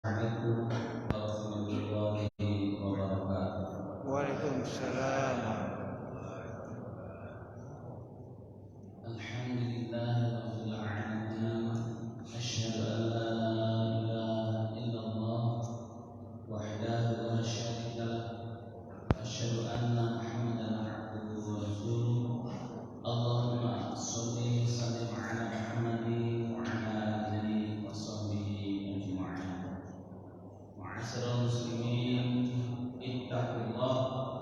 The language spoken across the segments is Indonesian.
Assalamualaikum warahmatullahi wabarakatuh. Waalaikumsalam. Alhamdulillahirabbil alamin. Asyhadu an la ilaha illallah wahdahu la syarika lah. Asyhadu anna Muhammadan abduhu wa rasuluh. Allahumma shalli sallim ala Muhammadin wa ala alihi wa sahbihi ajma'in. Ma'asyiral muslimin, ittaqullaha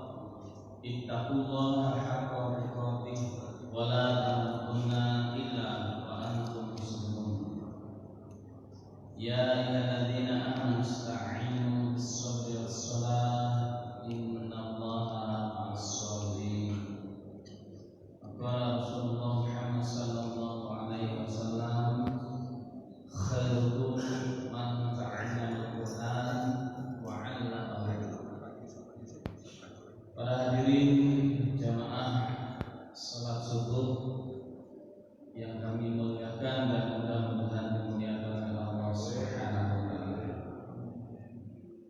haqqa tuqatih wa la tamutunna illa wa antum muslimun. Ya ayyuhalladzina amanu ista'inu bis-sabri was-salah innallaha ma'as-sabirin. Qala Rasulullah Muhammad sallallahu alaihi wasallam, khairukum man ta'allama al-Qur'an wa 'allamahu. Para hadirin jamaah salat subuh yang kami muliakan dan mudah-mudahan dimuliakan oleh Allah Subhanahu wa taala.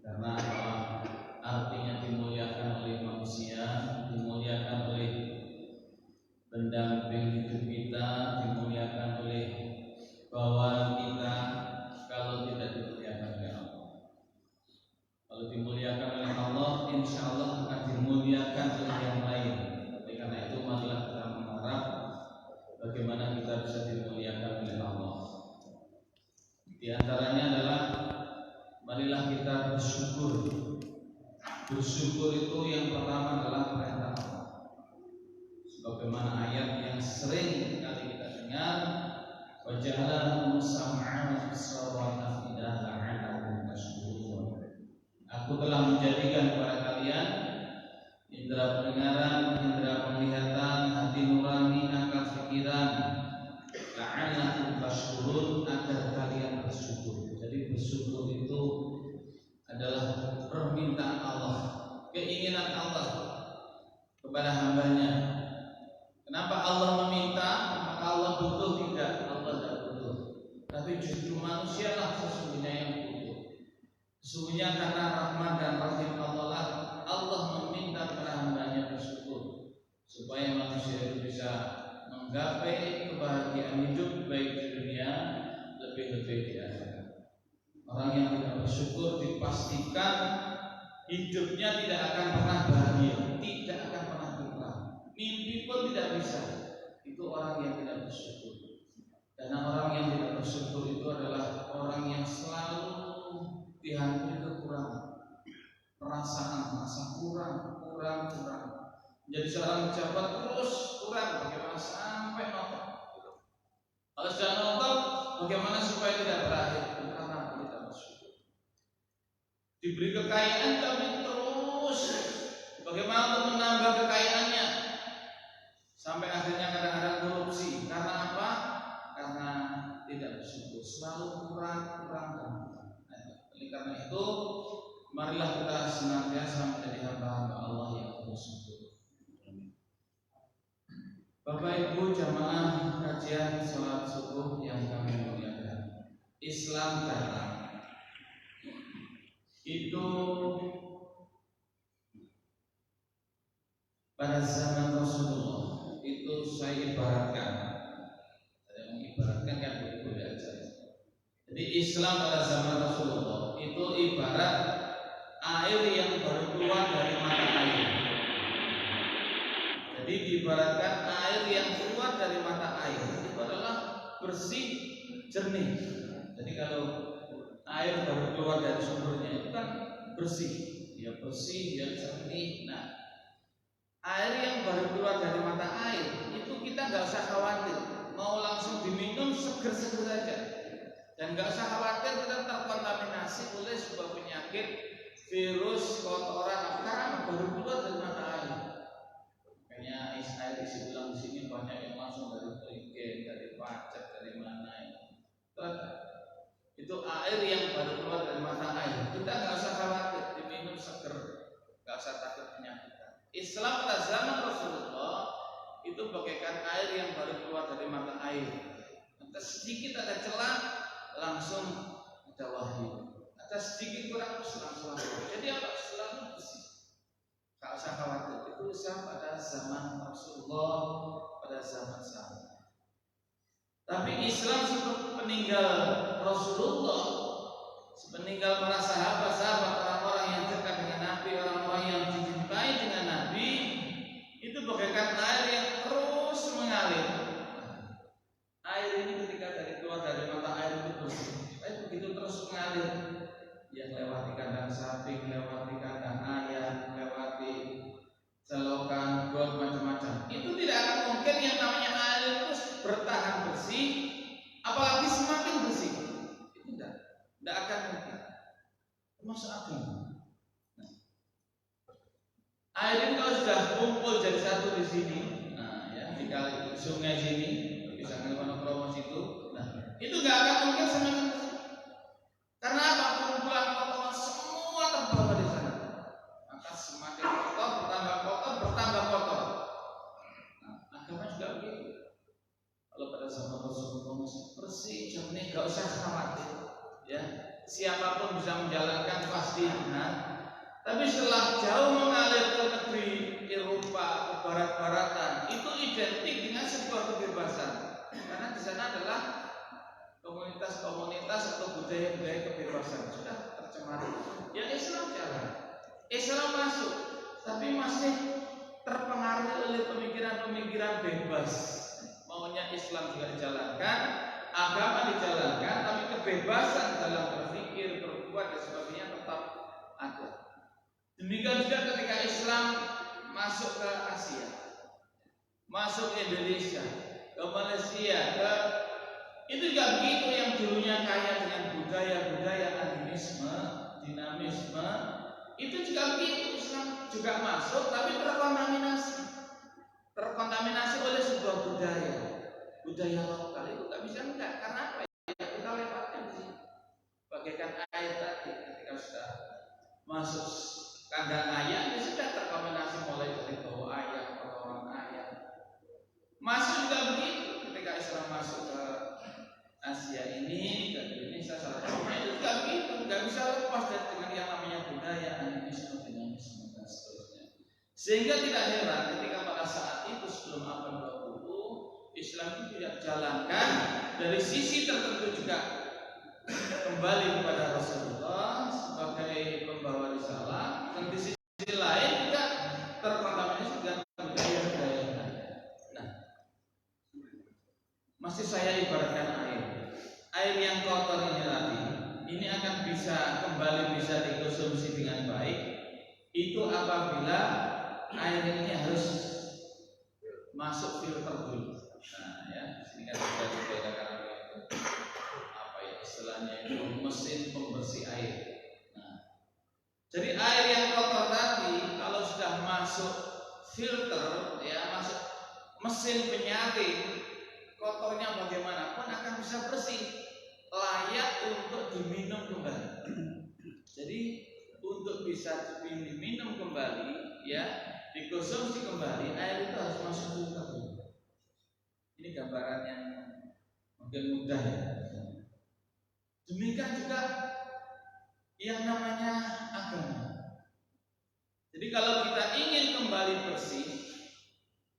Karena apa artinya dimuliakan oleh manusia, dimuliakan oleh pendamping hidup kita, dimuliakan oleh bawaan kita. Kalau tidak dimuliakan oleh Allah, kalau dimuliakan oleh Allah, insya Allah akan dimuliakan oleh yang lain. Oleh karena itu marilah kita mengharap bagaimana kita bisa dimuliakan oleh Allah. Di antaranya adalah marilah kita bersyukur. Bersyukur itu yang pertama adalah perintah Allah. Sebagaimana ayat yang sering kali kita dengar, wa ja'ala lakum sam'a wa absara wa af'idah la'allakum tashkurun. Aku telah menjadikan kepada kalian indera pendengaran, indera penglihatan, hati nurani, akal pikiran, la'allakum tashkurun, agar kalian bersyukur. Jadi bersyukur itu adalah permintaan Allah, keinginan Allah kepada hambanya. Kenapa Allah meminta? Maka Allah butuh? Tidak, Allah tidak butuh. Tapi justru manusialah sesungguhnya yang butuh. Sesungguhnya karena rahmat dan rahim Allah lah Allah meminta kepada hambanya bersyukur, supaya manusia itu bisa menggapai kebahagiaan hidup baik di dunia, lebih-lebih di akhirat. Orang yang tidak bersyukur dipastikan hidupnya tidak akan pernah bahagia, tidak akan pernah tenang, mimpi pun tidak bisa. Itu orang yang tidak bersyukur. Karena orang yang tidak bersyukur itu adalah orang yang selalu dihantui kekurangan, perasaan merasa kurang. Jadi seorang pejabat terus kurang, bagaimana sampai nonton? Kalau sudah nonton, bagaimana supaya tidak berakhir? Karena tidak bersyukur. Diberi kekayaan tapi terus bagaimana untuk menambah kekayaannya, sampai akhirnya kadang-kadang korupsi. Karena apa? Karena tidak bersyukur, selalu kurang. Oleh karena itu, marilah kita senantiasa menjadi hamba-hamba Allah yang bersyukur. Bapak Ibu jamaah kajian salat subuh yang kami muliakan, Islam datang itu pada zaman Rasulullah itu saya ibaratkan, saya mengibaratkan kan boleh aja. Jadi Islam pada zaman Rasulullah itu ibarat air yang baru keluar dari mata air. Jadi diibaratkan air yang keluar dari mata air itu adalah bersih, jernih. Jadi kalau air baru keluar dari sumbernya itu kan bersih, ya bersih, ya jernih. Nah, air yang baru keluar dari mata air itu kita nggak usah khawatir, mau langsung diminum seger-seger saja, dan nggak usah khawatir kita terkontaminasi oleh sebuah penyakit, virus, kotoran, karena baru keluar dari mata air. Makanya air isi ulang di sini banyak yang langsung dari Prigen, dari Pacet, dari mana ini. Itu air yang baru keluar dari mata air. Kita nggak usah khawatir diminum seger, nggak usah takut penyakit. Islam pada zaman Rasulullah itu bagaikan air yang baru keluar dari mata air. Sedikit ada celah, langsung ada wahyu, ada sedikit kurang selang-selang. Jadi apa? Selalu bersih. Gak usah khawatir. Itu pada zaman Rasulullah, pada zaman sahabat. Tapi Islam sepeninggal Rasulullah, sepeninggal para sahabat-sahabat, orang-orang yang dekat dengan Nabi, orang-orang yang dicintai dengan Nabi, itu bagaikan air yang terus mengalir. Air ini ketika keluar dari mata air itu bersih. Begitu terus mengalir. Yang lewati kandang sapi, lewati kandang ayam, lewati selokan, got, macam-macam. Itu tidak akan mungkin yang namanya air terus bertahan bersih, apalagi semakin bersih. Itu tidak akan mungkin. Termasuk agama. Air ini kalau sudah kumpul jadi satu di sini, di kali sungai sini, bisa ngelakukan promosi itu, itu nggak akan mungkin semakin bersih. Karena apa? Kumpulan kotoran semua terbawa di sana. Maka semakin kotor, bertambah kotor. Agama juga begitu. Kalau pada zaman Rasulullah masih bersih, jernih, nggak usah khawatir. Ya, siapapun bisa menjalankan pasti benar. Tapi setelah jauh mengalir ke negeri Eropa, ke barat-baratan, itu identik dengan sebuah kebebasan. Karena di sana adalah komunitas atau budaya-budaya kebebasan sudah tercemar. Ya Islam jalan, Islam masuk, tapi masih terpengaruh oleh pemikiran-pemikiran bebas. Maunya Islam juga dijalankan, agama dijalankan, tapi kebebasan dalam berpikir, berbuat dan sebagainya tetap ada. Demikian juga ketika Islam masuk ke Asia, masuk ke Indonesia, ke Malaysia, itu juga begitu. Yang dulunya kaya dengan budaya-budaya animisme, dinamisme, itu juga begitu. Islam juga masuk, tapi terkontaminasi oleh sebuah budaya lokal. Itu nggak bisa enggak. Karena apa? Ya, kita lewatkan di sini. Bagaikan air tadi, ketika sudah masuk kandang ayam, dia sudah terkontaminasi mulai dari bau ayam, kotoran ayam. Masuk juga begitu. Ketika Islam masuk ke Asia ini, ke Indonesia, salah satunya itu juga begitu. Nggak bisa lepas dengan yang namanya budaya, animisme, dinamisme dan seterusnya. Sehingga tidak heran ketika pada saat itu sebelum abad 20 Islam itu tidak dijalankan dari sisi tertentu juga kembali kepada Rasulullah sebagai pembawa risalah, dan di sisi lain juga terkontaminasi dengan budaya-budaya. Nah, masih saya ibaratkan air yang kotor ini tadi, ini akan bisa kembali bisa dikonsumsi dengan baik. Itu apabila air ini harus masuk filter dulu. Nah, ya, sini kan sudah dibedakan apa ya istilahnya itu mesin pembersih air. Nah, jadi air yang kotor tadi kalau sudah masuk filter, ya masuk mesin penyaring, kotornya bagaimanapun akan bisa bersih, layak untuk diminum kembali. Jadi untuk bisa diminum kembali, ya dikonsumsi kembali, air itu harus masuk filter dulu. Ini gambaran yang mungkin mudah ya. Demikian juga yang namanya agama. Jadi kalau kita ingin kembali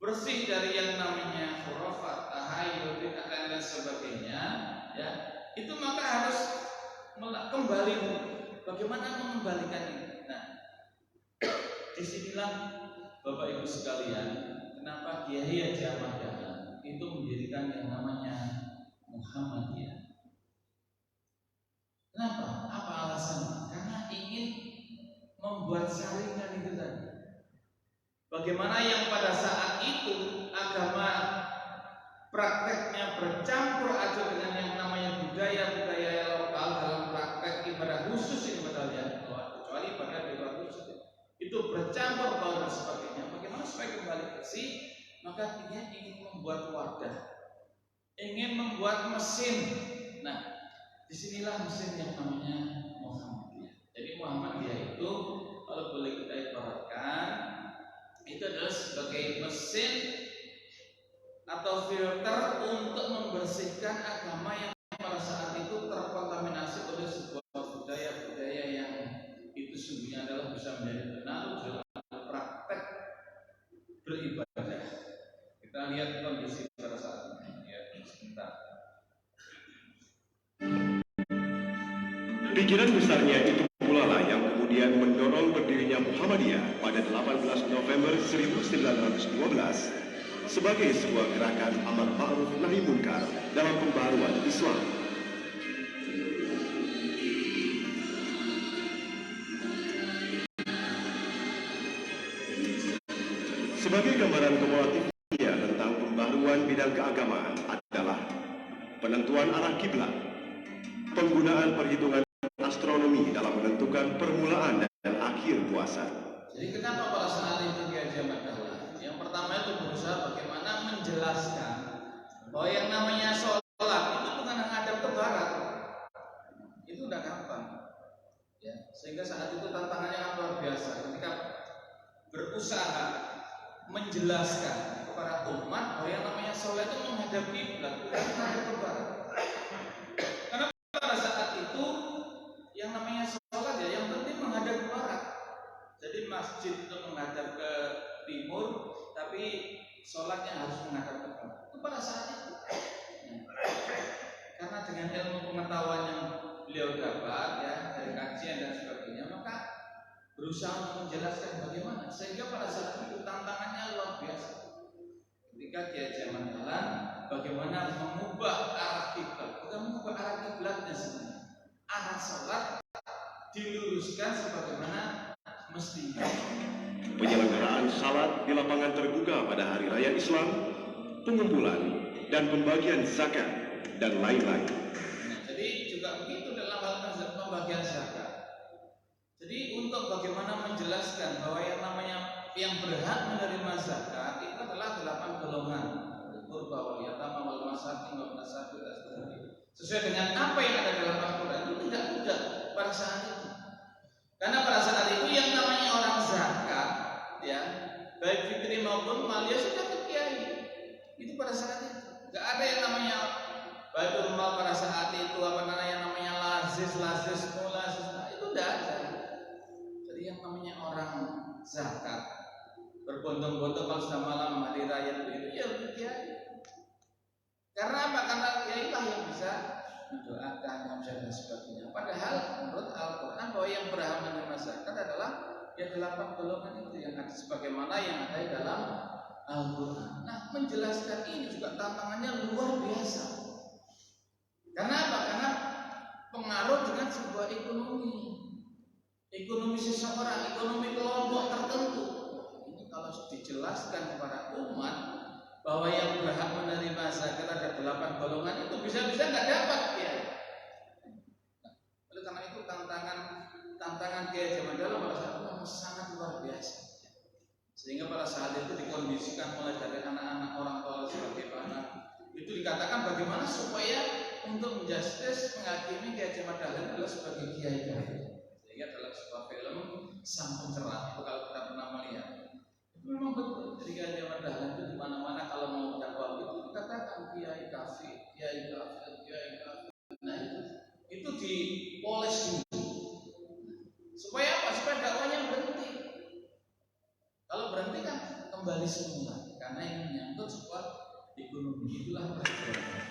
bersih dari yang namanya khurafat, tahayul, bid'ah dan sebagainya, ya, itu maka harus kembali. Bagaimana mengembalikan ini? Nah, disinilah Bapak Ibu sekalian, kenapa Kiai Haji Ahmad Dahlan itu mendirikan yang namanya Muhammadiyah. Kenapa? Apa alasannya? Karena ingin membuat saringan itu tadi. Bagaimana yang pada saat itu agama prakteknya bercampur aduk dengan yang namanya budaya-budaya lokal dalam praktek ibadah khusus ini batalnya, kecuali ibadah di luar khusus itu bercampur baur dan sebagainya. Bagaimana supaya kembali bersih? Maka dia ingin membuat wadah, ingin membuat mesin. Nah, disinilah mesin yang namanya Muhammadiyah. Jadi Muhammadiyah itu kalau boleh kita ibaratkan itu adalah sebagai mesin atau filter untuk membersihkan agama yang pada saat itu terkontaminasi oleh sebuah budaya-budaya Pikiran besarnya itu pula lah yang kemudian mendorong berdirinya Muhammadiyah pada 18 November 1912 sebagai sebuah gerakan amar ma'ruf nahi munkar dalam pembaruan Islam. Sebagai gambaran kumulatifnya tentang pembaruan bidang keagamaan adalah penentuan arah kiblat, penggunaan perhitungan astronomi dalam menentukan permulaan dan akhir puasa. Jadi kenapa para saat itu Kiai Haji Dahlan? Yang pertama itu berusaha bagaimana menjelaskan bahwa yang namanya sholat itu bukan menghadap ke barat. Itu udah gampang. Ya, sehingga saat itu tantangannya kan luar biasa ketika berusaha menjelaskan kepada umat bahwa yang namanya sholat itu menghadap kiblat, bukan menghadap ke barat. Karena pada saat itu yang namanya sholat ya yang penting menghadap ke barat. Jadi masjid itu menghadap ke timur, tapi sholatnya harus menghadap ke barat. Itu pada saat itu. Karena dengan ilmu pengetahuan yang beliau dapat ya dari kajian dan sebagainya, maka berusaha untuk menjelaskan bagaimana sehingga pada saat itu tantangannya luar biasa. Ketika Kiai Haji Dahlan bagaimana mengubah arah kiblat, bukan mengubah arah kiblatnya sebenarnya. Arah sholat diluruskan sebagaimana mestinya. Penyelenggaraan salat di lapangan terbuka pada hari raya Islam, pengumpulan dan pembagian zakat dan lain-lain. Nah, jadi juga begitu dalam hal pembagian zakat. Jadi untuk bagaimana menjelaskan bahwa yang namanya yang berhak menerima zakat itu adalah 8 golongan, qurba wal yatama wal masakin wal masakin dan seterusnya. Sesuai dengan apa yang ada dalam Al-Quran itu tidak mudah pada saat itu. Karena pada saat itu yang namanya orang zakat, ya baik fitri maupun maliyah sudah ke kiai. Itu pada saat itu. Gak ada yang namanya baitul mal pada saat itu apa namanya lazis, itu tidak ada. Jadi yang namanya orang zakat berbondong-bondong kalau sudah malam hari raya itu ya ke kiai. Karena apa? Karena kiai lah yang bisa mendoakan dan sebagainya. Padahal menurut Al-Quran bahwa yang berhak menerima zakat adalah ya 8 golongan itu yang ada sebagaimana yang ada di dalam Al-Quran. Nah, menjelaskan ini juga tantangannya luar biasa. Karena apa? Karena pengaruh dengan sebuah ekonomi seseorang, ekonomi kelompok tertentu. Ini kalau dijelaskan kepada umat bahwa yang berhak menerima zakat ada 8 golongan itu bisa-bisa nggak dapat ya. Nah, oleh karena itu tantangan Kiai Haji Dahlan pada saat itu sangat luar biasa. Sehingga pada saat itu dikondisikan mulai dari anak-anak orang tua sebagai mana itu dikatakan bagaimana supaya untuk menjustis menghakimi Kiai Haji Dahlan adalah sebagai kiai. Sehingga dalam sebuah film Sang Pencerah itu kalau kita pernah melihat memang betul jadi Kiai Haji Dahlan itu di mana-mana kalau mau dakwah itu dikatakan kiai kafir. Nah itu dipoles dulu. Supaya apa? Supaya dakwahnya berhenti. Kalau berhenti kan kembali semula karena ini menyangkut sebuah ekonomi. Itulah perjuangan.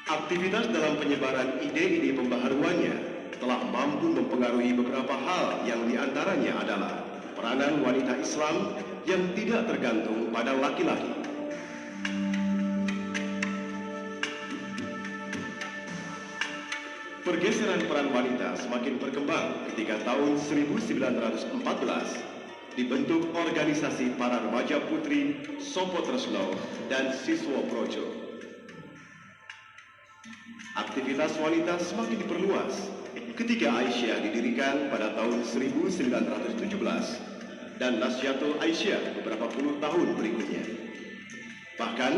Aktivitas dalam penyebaran ide-ide pembaharuannya telah mampu mempengaruhi beberapa hal yang diantaranya adalah peranan wanita Islam yang tidak tergantung pada laki-laki. Pergeseran peran wanita semakin berkembang ketika tahun 1914 dibentuk organisasi para remaja putri Sopo Tresno dan Siswo Projo. Aktivitas wanita semakin diperluas ketika Aisyah didirikan pada tahun 1917 dan Nasyatul Aisyah beberapa puluh tahun berikutnya. Bahkan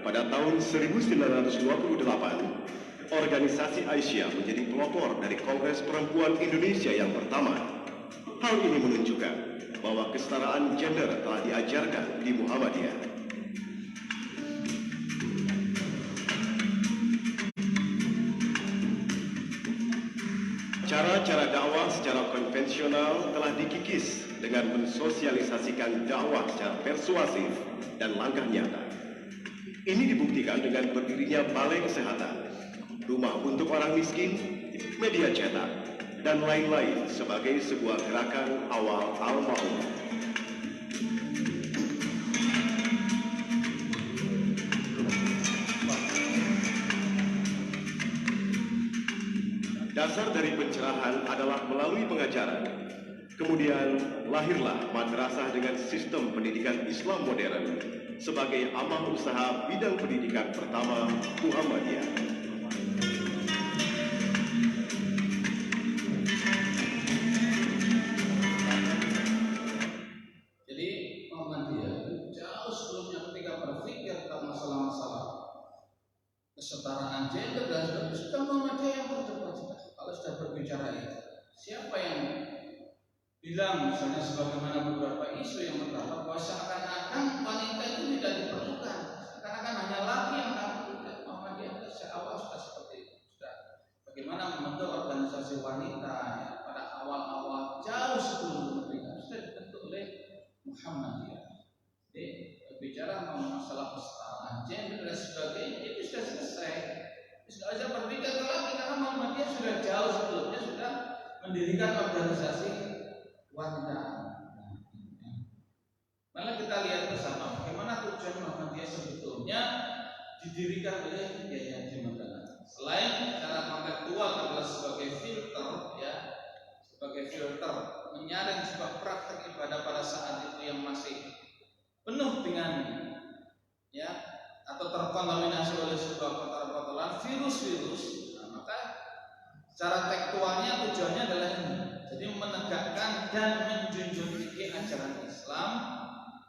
pada tahun 1928, organisasi Aisyah menjadi pelopor dari Kongres Perempuan Indonesia yang pertama. Hal ini menunjukkan bahwa kesetaraan gender telah diajarkan di Muhammadiyah. Cara-cara dakwah secara konvensional telah dikikis dengan mensosialisasikan dakwah secara persuasif dan langkah nyata. Ini dibuktikan dengan berdirinya Balai Kesehatan, rumah untuk orang miskin, media cetak, dan lain-lain sebagai sebuah gerakan awal Al-Ma'un. Dasar dari pencerahan adalah melalui pengajaran. Kemudian lahirlah madrasah dengan sistem pendidikan Islam modern sebagai amal usaha bidang pendidikan pertama Muhammadiyah. Jadi Muhammadiyah itu jauh sebelumnya ketika berpikir tentang masalah-masalah kesetaraan gender dan sebagainya, sudah Muhammadiyah yang terdepan sudah. Kalau sudah berbicara itu, siapa yang bilang misalnya sebagaimana beberapa isu yang pertama bahwa seakan-akan wanita itu tidak diperlukan, seakan-akan hanya laki yang tahu. Muhammadiyah sejak awal sudah seperti itu. Sudah bagaimana membentuk organisasi wanita ya, pada awal-awal jauh sebelum kemerdekaan sudah dibentuk oleh Muhammadiyah. Jadi berbicara masalah kesetaraan gender dan sebagainya itu sudah selesai. Sudah saja berpikir lagi karena Muhammadiyah sudah jauh sebelumnya sudah mendirikan organisasi wanita. Malah kita lihat bersama bagaimana tujuan Muhammadiyah sebetulnya didirikan oleh Kiai Haji Madana. Selain secara kontekstual adalah sebagai filter ya, sebagai filter menyaring sebuah praktek ibadah pada saat itu yang masih penuh dengan ya atau terkontaminasi oleh sebuah kotoran-kotoran virus-virus. Nah, maka secara tekstualnya tujuannya adalah ini. Jadi menegakkan dan menjunjung tinggi ajaran Islam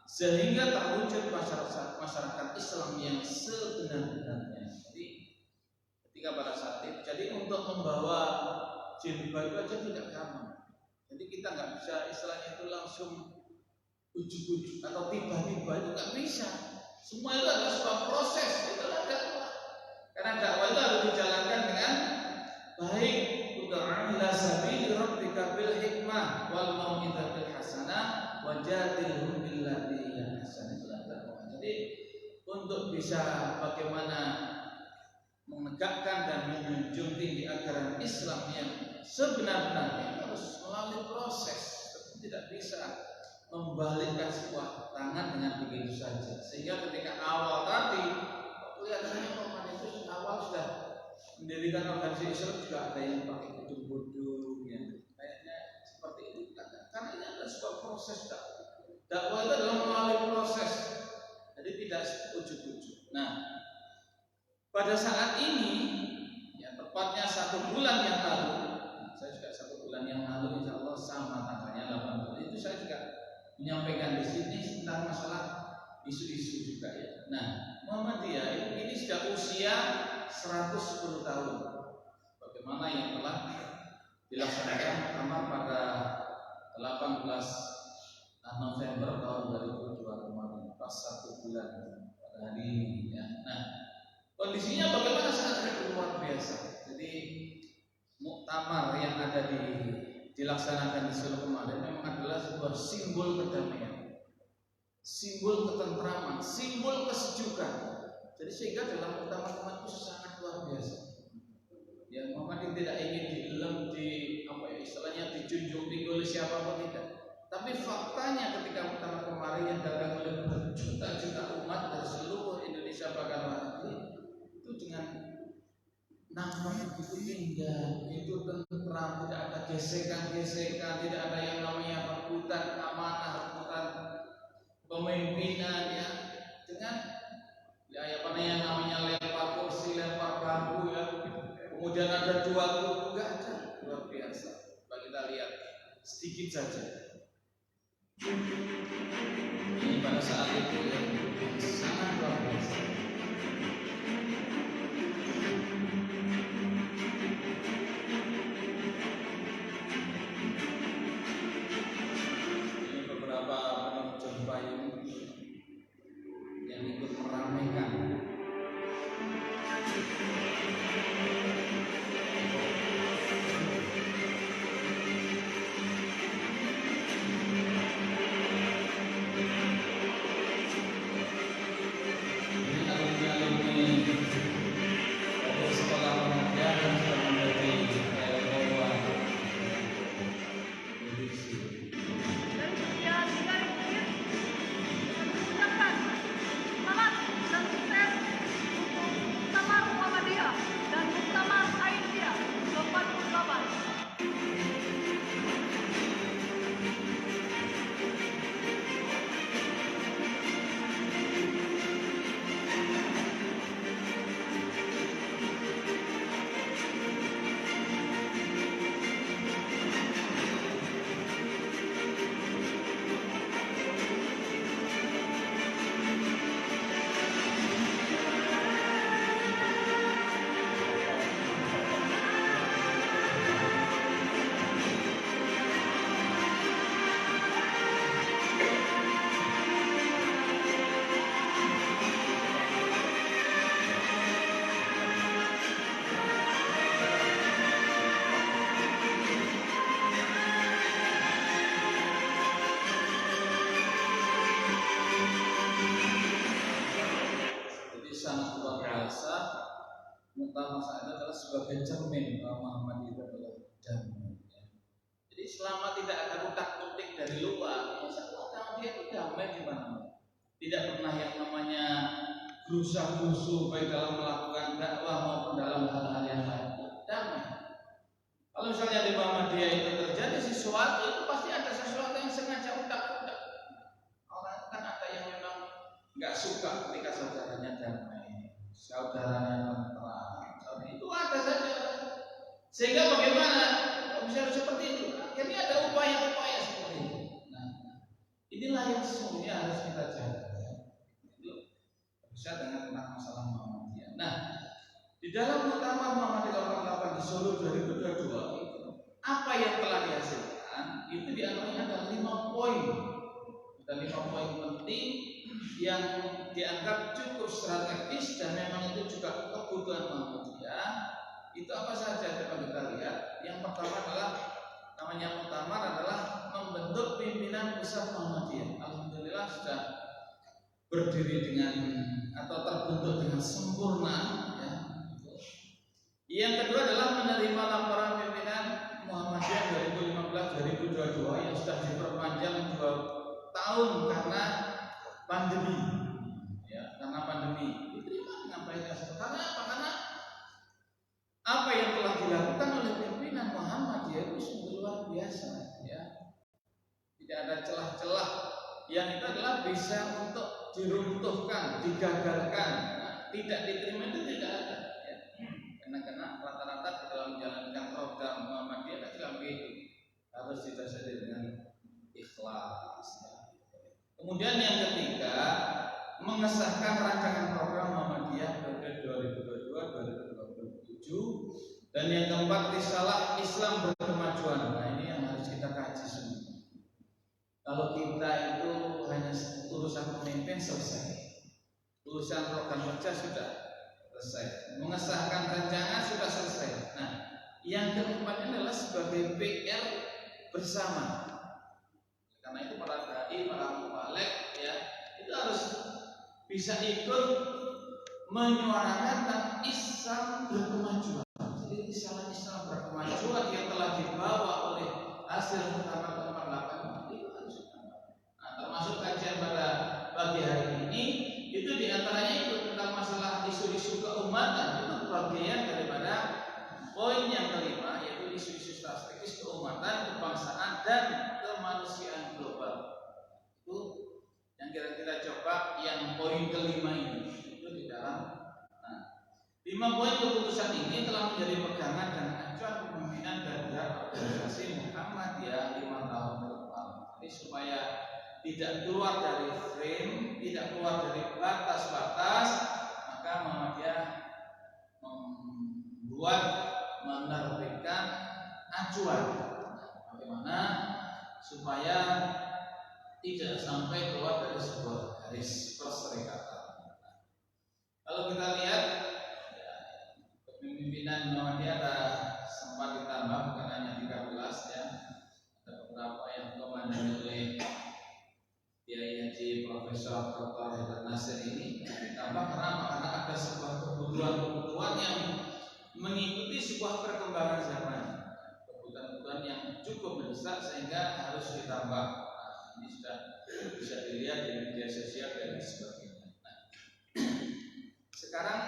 sehingga terwujud masyarakat Islam yang sebenar-benarnya. Jadi ketika pada saat itu, jadi untuk membawa jilbab itu aja tidak gampang. Jadi kita nggak bisa istilahnya itu langsung ujuk-ujuk atau tiba-tiba itu nggak bisa. Semua itu adalah sebuah proses. Itulah dakwah. Karena dakwah itu harus dijalankan dengan baik. Ud'u ila sabili rabbika bil hikmah wal mau'izatil hasanah wajadilhum billati hiya ahsan. Itulah dakwah. Jadi untuk bisa bagaimana menegakkan dan menjunjung tinggi ajaran Islam yang sebenar-benarnya harus melalui proses. Tidak bisa membalikkan sebuah tangan dengan begitu saja. Sehingga ketika awal tadi kelihatannya Muhammad itu awal sudah mendirikan organisasi Islam juga ada yang pakai gedung-gedung ya. Kayaknya seperti itu karena ini adalah sebuah proses dakwah itu adalah melalui proses. Jadi tidak ujuk-ujuk. Nah, pada saat ini ya tepatnya 1 bulan yang lalu, saya juga 1 bulan yang lalu insya Allah sama tanggalnya 8 bulan itu saya juga menyampaikan di sini tentang masalah isu-isu juga ya. Nah, Muhammadiyah ini sudah usia 110 tahun. Bagaimana yang telah dilaksanakan pertama pada 18 November tahun 2002 kemarin, pas 1 bulan pada hari ini ya. Nah, kondisinya bagaimana saat itu luar biasa. Jadi muktamar yang ada dilaksanakan di Solo kemarin memang adalah sebuah simbol kedamaian, simbol ketentraman, simbol kesejukan. Jadi sehingga dalam muktamar itu sangat luar biasa. Ya, Muhammad tidak ingin istilahnya dijunjung tinggi oleh siapapun tidak. Tapi faktanya ketika muktamar kemarin yang datang oleh berjuta-juta umat dari seluruh Indonesia bahkan luar negeri itu dengan nampak begitu indah, begitu tentram, tidak ada gesekan-gesekan, tidak ada yang namanya rebutan amanah, rebutan pemimpinan ya, dengan yang namanya lempar kursi, lempar bambu ya, kemudian ada 2 kubu, enggak ada. Luar biasa. Coba kita lihat sedikit saja. Ini pada saat itu ya, sangat luar biasa. Ini beberapa penerjun payung yang ikut meramaikan. Ini kalau adalah sebagai cermin bahwa Muhammad itu adalah damai. Jadi selama tidak ada utak-utik dari luar, insya Allah dia itu damai di mana-mana. Tidak pernah yang namanya gerusa-gerusu baik dalam melakukan dakwah maupun dalam hal-hal yang lain. Damai. Kalau misalnya di Muhammadiyah itu terjadi sesuatu, itu pasti ada sesuatu yang sengaja utak-utak. Orang kan ada yang memang nggak suka ketika saudaranya damai, saudaranya tenteram, itu ada saja. Sehingga bagaimana bisa seperti itu? Akhirnya ada upaya-upaya seperti itu. Nah, inilah yang sesungguhnya harus kita jaga. Itu bisa dengan tentang masalah Muhammadiyah. Nah, di dalam muktamar Muhammadiyah 88 di Solo 2022 itu, apa yang telah dihasilkan itu diantaranya ada 5 poin. Ada 5 poin penting yang dianggap cukup strategis dan memang itu juga kebutuhan Muhammadiyah. Itu apa saja coba kita lihat. Yang pertama adalah namanya muktamar adalah membentuk pimpinan pusat Muhammadiyah. Alhamdulillah sudah berdiri dengan atau terbentuk dengan sempurna. Ya. Yang kedua adalah menerima laporan pimpinan Muhammadiyah 2015-2022 yang sudah diperpanjang 2 tahun karena pandemi. Ya, karena pandemi. Diterima dengan baik. Karena apa? Karena apa yang telah dilakukan oleh pimpinan Muhammadiyah itu sungguh luar biasa, ya. Tidak ada celah-celah yang itu adalah bisa untuk diruntuhkan, digagalkan, tidak diterima itu tidak ada, ya. Karena rata-rata di dalam menjalankan program Muhammadiyah kan juga begitu, harus didasari dengan ikhlas. Ya. Kemudian yang ketiga, mengesahkan rancangan program Muhammadiyah periode 2022-2027. Dan yang keempat, risalah Islam berkemajuan. Nah, ini yang harus kita kaji semua. Kalau kita itu hanya urusan pemimpin selesai, urusan program kerja sudah selesai, mengesahkan rancangan sudah selesai. Nah, yang keempat adalah sebagai PR bersama. Karena itu para dai, para mubalek, ya, itu harus bisa ikut menyuarakan tentang Islam berkemajuan. Jadi risalah Islam berkemajuan yang telah dibawa oleh hasil muktamar 88 itu harus ditambah. Nah, termasuk kajian pada pagi hari ini itu diantaranya itu tentang masalah isu-isu keumatan, itu bagian daripada poin yang kelima, yaitu isu-isu strategis keumatan, kebangsaan dan kemanusiaan global. Itu yang kira-kira coba yang poin kelima ini itu di dalam 5 poin keputusan ini telah menjadi pegangan dan acuan kepemimpinan dari organisasi Muhammadiyah 5 tahun ke depan. Jadi supaya tidak keluar dari frame, tidak keluar dari batas-batas, maka Muhammadiyah membuat, menerbitkan acuan bagaimana supaya tidak sampai keluar dari sebuah garis perserikatan. Kalau kita lihat pimpinan Muhammadiyah ada sempat ditambah, bukan hanya 13, ya. Ada beberapa yang dikomandoi oleh Kiai Haji Profesor Dr. Haidar Nasir ini ditambah karena ada sebuah kebutuhan yang mengikuti sebuah perkembangan zaman, kebutuhan yang cukup mendesak sehingga harus ditambah. Nah, ini sudah bisa dilihat di media sosial dan sebagainya. Nah, sekarang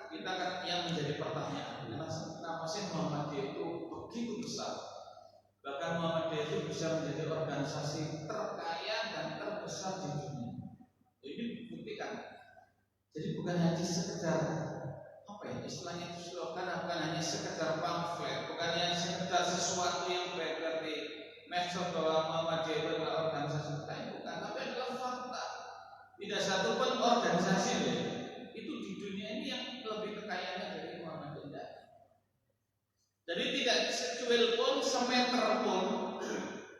kita kan yang menjadi pertanyaan, kenapa sih Muhammadiyah itu begitu besar? Bahkan Muhammadiyah itu bisa menjadi organisasi terkaya dan terbesar di dunia. Ini buktikan. Jadi bukan hanya sekedar apa ya istilahnya itu slogan, bukan hanya sekedar pamflet, bukan hanya sekedar sesuatu yang beredar di medsos bahwa Muhammadiyah itu adalah organisasi terkaya, bukan, tapi adalah fakta. Tidak satu pun organisasi itu di dunia ini yang lebih kekayaannya dari Muhammadiyah. Jadi tidak secuil pun, semeter pun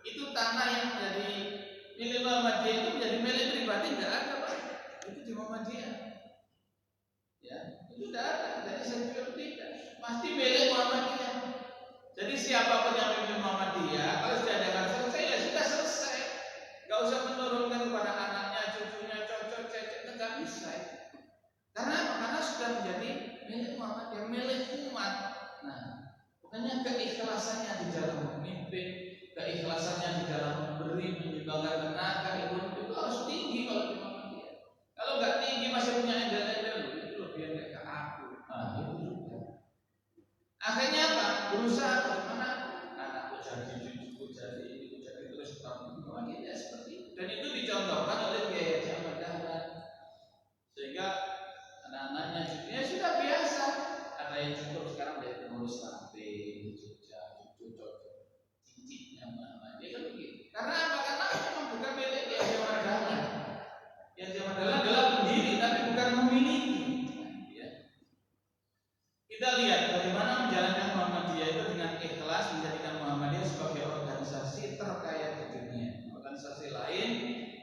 itu tanah yang dari milik Muhammadiyah itu menjadi milik pribadi tidak ada, Pak. Itu di Muhammadiyah. Ya, itu tidak ada, dari secuil tidak. Pasti milik Muhammadiyah. Jadi siapapun yang milik Muhammadiyah kalau sudah ada selesai ya sudah selesai. Enggak usah menurunkan kepada anaknya, cucunya, cocok, cecek, enggak bisa. Karena sudah menjadi milik Muhammadiyah, milik umat. keikhlasannya di dalam memberi, menyumbangkan tenaga, ekonomi itu harus tinggi kalau di Muhammadiyah. Kalau nggak tinggi masih punya embel-embel, itu lebih kayak ke aku. Nah, itu juga. Akhirnya apa? Berusaha bagaimana anakku jadi, cucuku jadi, itu jadi terus tahun ini seperti itu. Dan itu dicontohkan oleh Kiai Haji Ahmad Dahlan. Sehingga anak-anaknya cucunya sudah biasa. Ada yang cukup sekarang dari pengurus lantai di Jogja, cincitnya Muhammadiyah kan begitu. Karena apa? Karena memang bukan milik Kiai Haji Ahmad Dahlan. Kiai Haji Ahmad Dahlan adalah pendiri tapi bukan memiliki. Kita lihat bagaimana menjalankan Muhammadiyah itu dengan ikhlas, menjadikan Muhammadiyah sebagai organisasi terkaya di dunia. Organisasi lain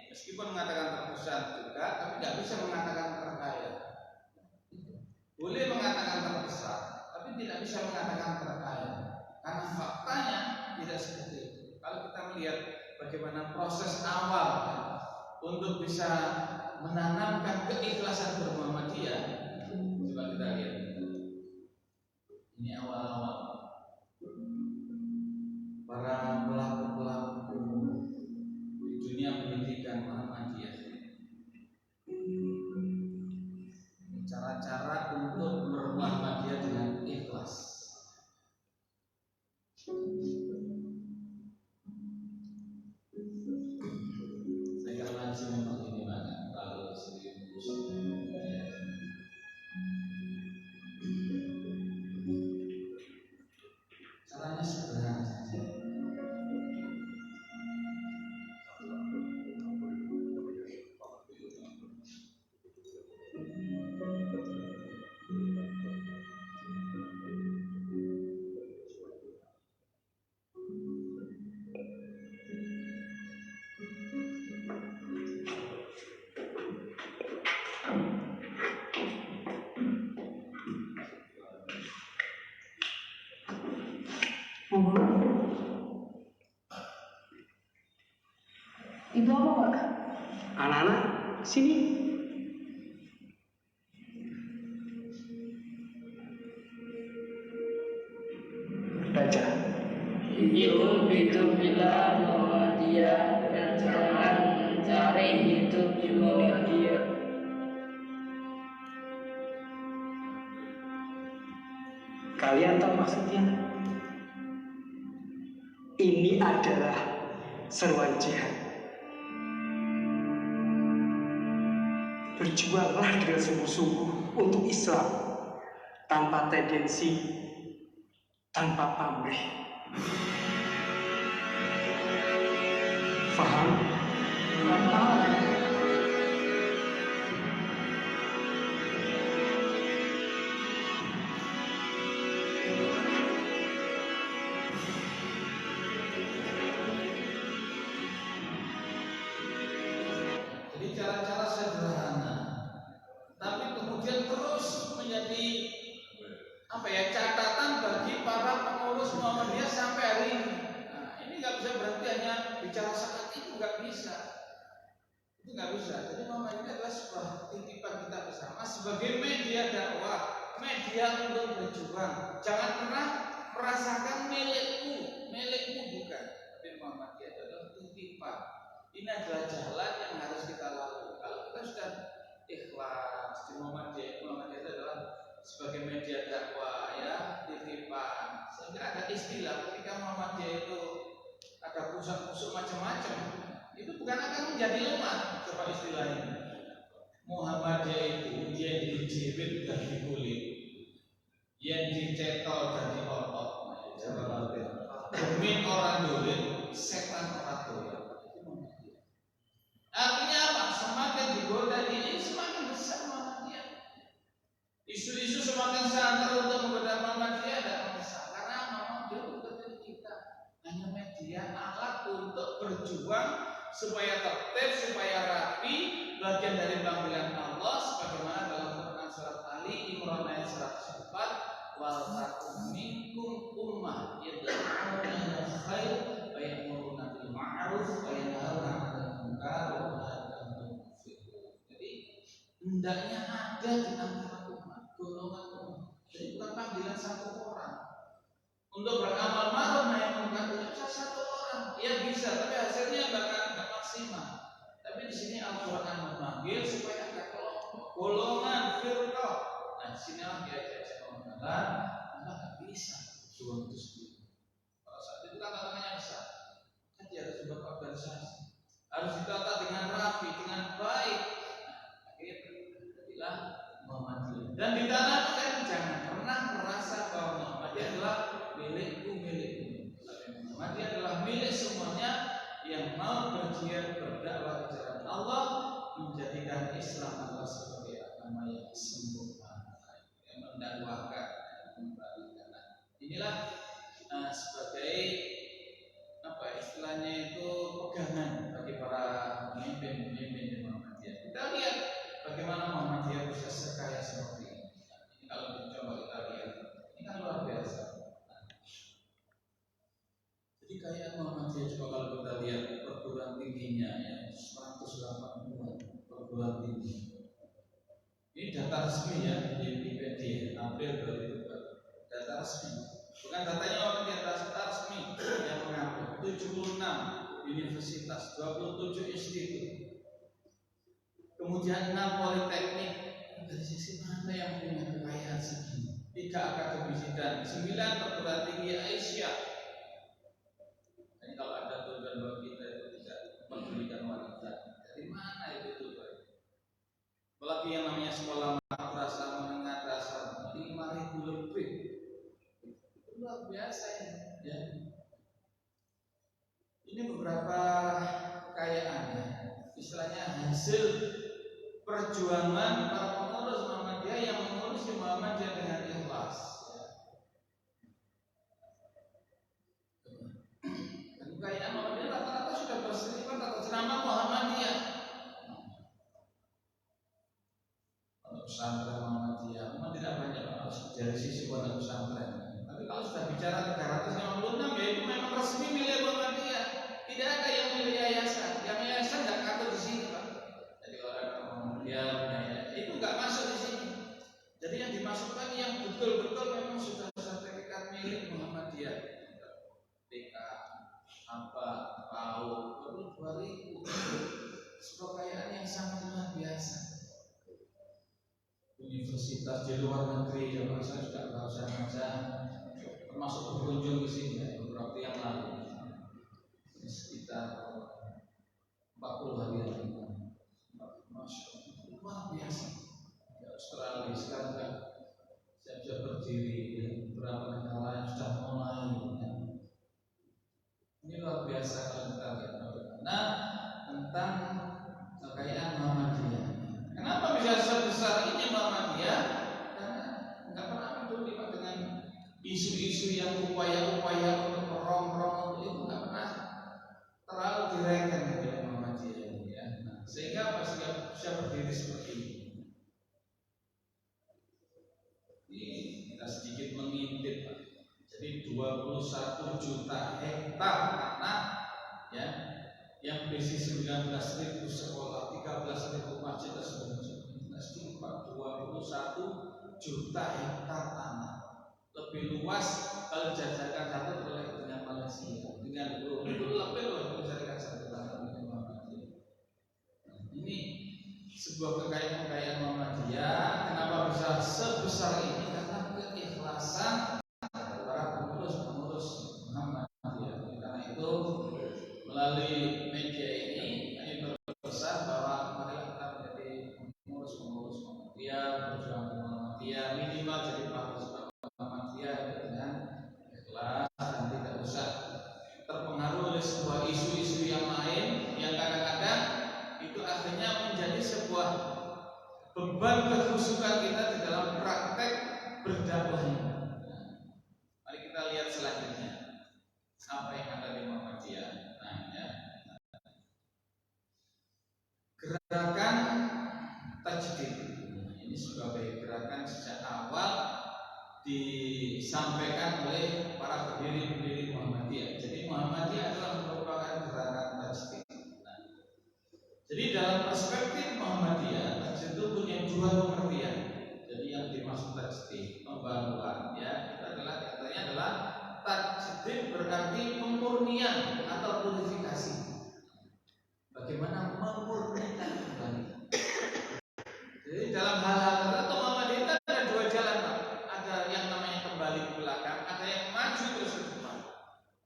meskipun mengatakan terpusat juga, tapi nggak bisa mengatakan terkaya. Boleh mengatakan terbesar, tapi tidak bisa mengatakan terkaya. Karena faktanya tidak seperti itu. Kalau kita melihat bagaimana proses awal untuk bisa menanamkan keikhlasan bermuhammadiyah, coba kita lihat. Ini awal-awal para pelaku-pelaku di dunia pendidikan Muhammadiyah, cara-cara untuk bermuhammadiyah dengan ikhlas. Saya kalau ngaji memang ini banget, kalau serius. Caranya sederhana saja. Ibu apa, Pak? Anak-anak, sini. Baca. Hidup bila Muhammadiyah dan jangan mencari hidup di Muhammadiyah. Kalian tahu maksudnya? Ini adalah seruan jihad. Berjuanglah dengan sungguh-sungguh untuk Islam, tanpa tendensi, tanpa pamrih. Faham? Paham. Jadi cara-cara sederhana, tapi kemudian terus menjadi catatan bagi para pengurus Muhammadiyah sampai hari ini. Nah, ini nggak bisa berhenti hanya bicara saat itu, nggak bisa. Itu nggak bisa. Jadi Muhammadiyah adalah sebuah titipan kita bersama sebagai media dakwah, media untuk berjuang. Jangan pernah merasakan milikmu bukan. Tapi Muhammadiyah adalah titipan. Ini adalah jalan yang harus kita lalui. Kalau kita sudah ikhlas di Muhammadiyah itu adalah sebagai media dakwah, ya, titipan. Sehingga ada istilah ketika Muhammadiyah itu ada pusat-pusat macam-macam, itu bukan akan menjadi lemah. Coba istilah ini. Muhammadiyah itu yang dijepit dari kulit, yang dicetol dari otot. Demi orang dolim, setan orang dolim. Artinya apa? Semakin digoda ini semakin besar Muhammadiyah. Isu-isu semakin santer untuk menggoda Muhammadiyah dan besar. Karena Muhammadiyah bukan dari kita, hanya media alat untuk berjuang supaya tertib, supaya rapi, bagian dari panggilan Allah sebagaimana dalam Quran surat Ali Imran ayat 104, wal takum minkum ummah yad'una ilal khair wa ya'muruna bil ma'ruf wa yanhauna 'anil munkar wa yanhauna 'anil munkar. Jadi hendaknya ada di antara umat, golongan umat. Jadi bukan panggilan satu orang untuk beramal ma'ruf nahi munkar, itu bisa satu orang. Ya Tapi di sini Al-Quran memanggil supaya ada kelompok, golongan, firqah. Nah, di sini diajak mengenal, nggak bisa suruh itu sendiri. Pada saat itu kan tantangannya besar. Kan dia harus buat organisasi, harus ditata dengan rapi, dengan baik. Akhirnya terjadilah Muhammadiyah. Dan di tanah kan jangan pernah merasa bahwa Muhammadiyah adalah milikku. Muhammadiyah adalah milik semuanya yang mau berjihad berdakwah di jalan Allah, menjadikan Islam adalah sebagai agama yang sempurna, yang mendakwahkan kembalikan. Inilah sebagai istilahnya itu pegangan bagi para pemimpin di Muhammadiyah. Kita lihat bagaimana Muhammadiyah bisa sekaya seperti ini. Ini kalau coba kita lihat, ini kan luar biasa. Jadi kekayaan Muhammadiyah coba kalau kita lihat perguruan tingginya ya 180 perguruan tinggi. Ini data resmi ya di Wikipedia April 2004. Data resmi. Bukan datanya Muhammadiyah, data resmi yang mengaku 76 universitas, 27 institut. Kemudian 6 politeknik. Dari sisi mana yang punya kekayaan segini? 3 akademi dan 9 perguruan tinggi Aisyah. Kalau ada tujuan buat kita itu tidak pendidikan wanita, dari mana itu tujuan? Apalagi yang namanya sekolah madrasah menengah dasar 5.000 lebih, luar biasa ya. Ini beberapa kekayaannya, istilahnya hasil perjuangan para pengurus Muhammadiyah yang mengurus Muhammadiyah dengan ikhlas. Kekayaan Muhammadiyah rata-rata sudah berseliweran atas nama Muhammadiyah. Pondok pesantren Muhammadiyah memang tidak banyak dari sisi pondok pesantren. Tapi kalau sudah bicara 356 ya itu memang resmi milik Muhammadiyah. Tidak ada yang milik yayasan. Yang yayasan nggak ngatur di sini, Pak. Jadi kalau ada Muhammadiyah itu nggak masuk di sini. Jadi yang dimasukkan yang betul-betul memang sudah sertifikat milik Muhammadiyah. TK PAUD perlu 2.000, kekayaan yang sangat luar biasa. Universitas di luar negeri yang saya sudah berusaha saja, termasuk berkunjung ke sini beberapa yang lalu, sekitar 40 hari yang lalu. Masya Allah, luar biasa. Di Australia sekarang kan saya berdiri di beberapa negara yang sudah mulai. Ini luar biasa kalau kita lihat. Nah, tentang kekayaan Muhammadiyah. Kenapa bisa sebesar ini Muhammadiyah? Karena nggak pernah peduli dengan isu-isu yang upaya-upaya untuk merongrong itu nggak pernah terlalu direken oleh Muhammadiyah. Ya. Nah, sehingga bisa berdiri seperti ini. Ini kita sedikit mengintip, Pak. Jadi 21 juta hektar tanah ya, yang berisi 19.000 sekolah, 13.000 masjid dan sebagainya. Sedikit 21 juta hektar tanah, lebih luas kalau dijajarkan satu oleh dengan Malaysia, dengan itu lebih luas dijajarkan satu tanah dengan Muhammadiyah. Ini sebuah kekayaan Muhammadiyah. Kenapa bisa sebesar ini? Karena keikhlasan melalui media ini berbesar bahwa mari kita menjadi pengurus Muhammadiyah, berjuang Muhammadiyah, minimal jadi pengurus Muhammadiyah dengan ikhlas dan tidak usah terpengaruh oleh sebuah isu-isu yang lain yang kadang-kadang itu akhirnya menjadi sebuah beban kekhusukan kita di dalam praktek berdakwah ini. Mari kita lihat selanjutnya apa yang ada di Muhammadiyah. Gerakan tajdid ini sebagai gerakan sejak awal disampaikan oleh para pendiri Muhammadiyah. Jadi Muhammadiyah adalah merupakan gerakan tajdid. Jadi dalam perspektif Muhammadiyah, tajdid itu punya dua pengertian. Jadi yang dimaksud tajdid pembaruan ya, itu adalah katanya adalah tajdid berarti pemurnian atau purifikasi. Bagaimana memurnikan